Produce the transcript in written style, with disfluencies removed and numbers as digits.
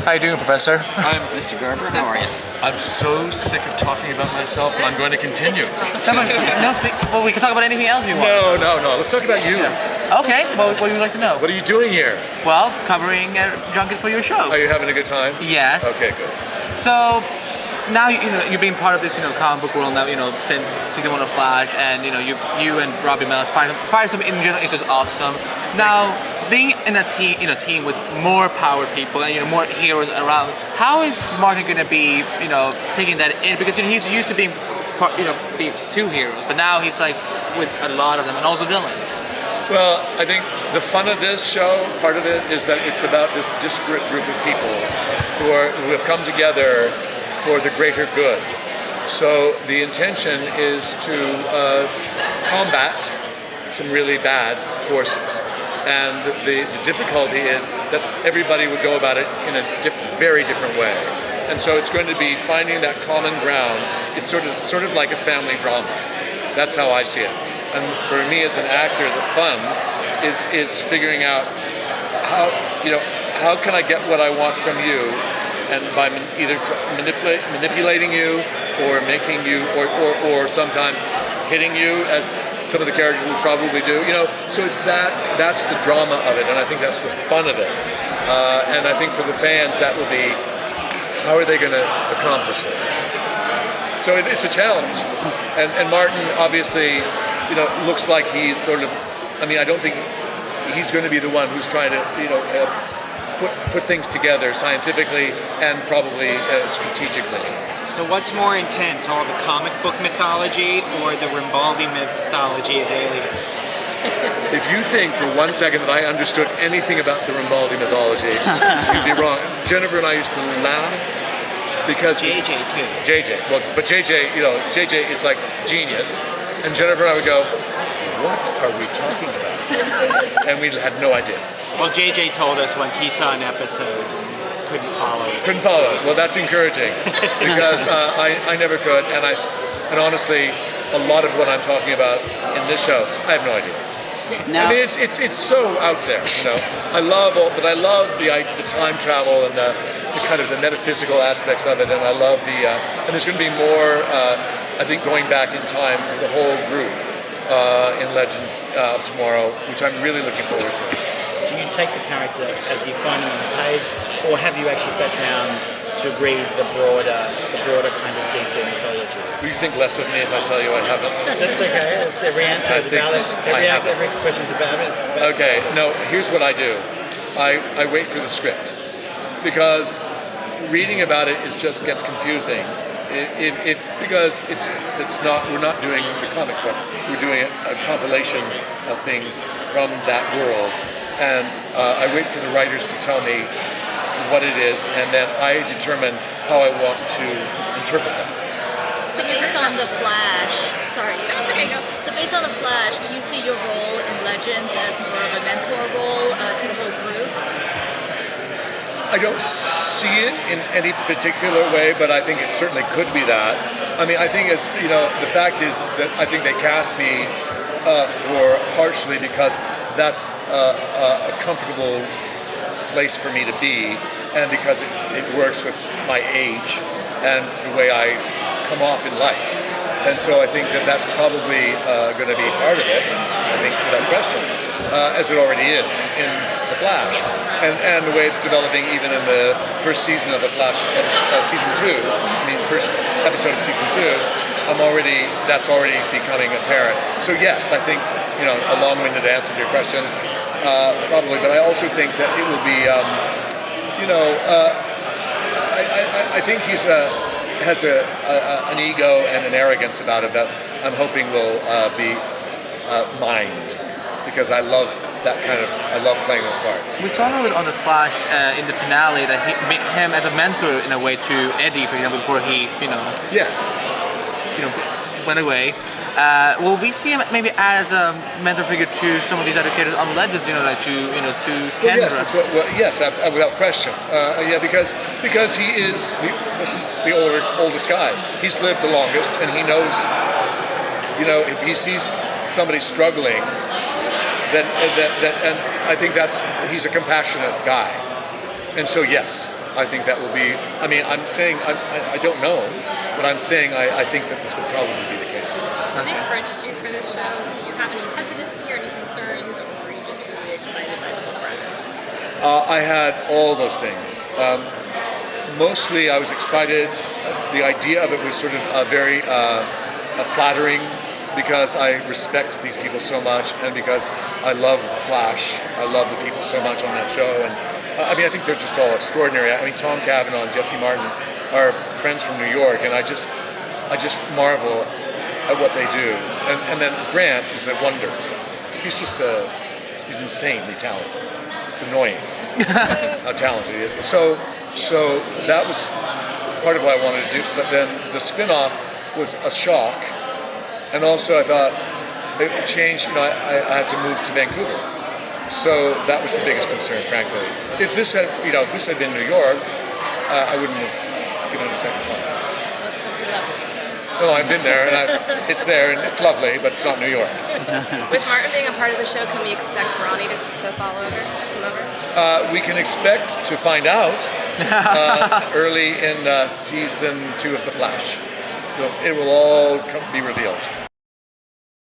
How you doing, Professor? I'm Mr. Garber. How are you? I'm so sick of talking about myself, but I'm going to continue. Well, we can talk about anything else you want. No. Let's talk about you. Yeah. Okay, well, what would you like to know? What are you doing here? Well, covering junket for your show. Are you having a good time? Yes. Okay, good. So, now you're being part of this comic book world now since season 1 of Flash, and you and Robbie Miles fire some in general is just awesome. Now being in a team with more power people and more heroes around, how is Martin going to be taking that in, because he's used to being two heroes, but now he's like with a lot of them and also villains. Well, I think the fun of this show, part of it, is that it's about this disparate group of people who have come together for the greater good. So the intention is to combat some really bad forces. And the difficulty is that everybody would go about it in a very different way. And so it's going to be finding that common ground. It's sort of like a family drama. That's how I see it. And for me as an actor, the fun is figuring out how can I get what I want from you, and by either manipulating you or making you, or sometimes hitting you, as some of the characters will probably do. So it's that's the drama of it, and I think that's the fun of it. And I think for the fans, that will be, how are they going to accomplish this? So it's a challenge. And Martin obviously, looks like he's sort of, I don't think he's going to be the one who's trying to, put things together scientifically and probably strategically. So what's more intense, all the comic book mythology or the Rimbaldi mythology of Alias? If you think for 1 second that I understood anything about the Rimbaldi mythology, you'd be wrong. Jennifer and I used to laugh because JJ too. JJ, well, but JJ is like genius, and Jennifer and I would go, "What are we talking about?" And we had no idea. Well, JJ told us once he saw an episode and couldn't follow it. Couldn't follow it. Well, that's encouraging because I never could, and honestly, a lot of what I'm talking about in this show, I have no idea. Now, It's so out there, I love the time travel and the kind of the metaphysical aspects of it, and I love and there's going to be more. I think going back in time, the whole group in Legends of Tomorrow, which I'm really looking forward to. Do you take the character as you find him on the page, or have you actually sat down to read the broader kind of DC mythology? Will you think less of me if I tell you I haven't? That's okay. It's every answer is about it. Every question's about it. Okay. No. Here's what I do. I wait for the script, because reading about it just gets confusing. Because we're not doing the comic book. We're doing a compilation of things from that world. And I wait for the writers to tell me what it is, and then I determine how I want to interpret them. So based on the Flash, So based on the Flash, do you see your role in Legends as more of a mentor role to the whole group? I don't see it in any particular way, but I think it certainly could be that. I think the fact is that I think they cast me for partially because that's a comfortable place for me to be, and because it works with my age and the way I come off in life. And so I think that's probably going to be part of it, I think, without question, as it already is in The Flash. And the way it's developing even in the first season of The Flash, season 2, first episode of season 2, that's already becoming apparent. So yes, I think, a long-winded answer to your question, probably, but I also think that it will be, I think he's has an ego and an arrogance about it that I'm hoping will be mined, because I love playing those parts. We saw a little bit on the Flash in the finale that he made him as a mentor in a way to Eddie, for example, before he, Yes. went away. Will we see him maybe as a mentor figure to some of these other characters on Legends? To Kendra? Yes, without question. Because he is the oldest guy. He's lived the longest, and he knows. If he sees somebody struggling, then and I think he's a compassionate guy, and so yes, I think that will be. I mean, I'm saying I don't know, but I'm saying I think that this will probably be the case. When they approached you for this show, do you have any hesitancy or any concerns, or were you just really excited by the whole premise? I had all those things. Mostly, I was excited. The idea of it was sort of very flattering because I respect these people so much, and because I love The Flash. I love the people so much on that show, and I mean, I think they're just all extraordinary. I mean, Tom Cavanaugh and Jesse Martin are friends from New York, and I just marvel at what they do. And then Grant is a wonder. He's just he's insanely talented. It's annoying how talented he is. So that was part of what I wanted to do. But then the spin-off was a shock, and also I thought it changed. You know, I had to move to Vancouver. So that was the biggest concern, frankly. If this had been New York, I wouldn't have given it a second thought. That's supposed to be lovely. No, I've been there, and it's there, and it's lovely, but it's not New York. With Martin being a part of the show, can we expect Ronnie to follow her? Whoever? We can expect to find out early in season 2 of The Flash. It will all be revealed.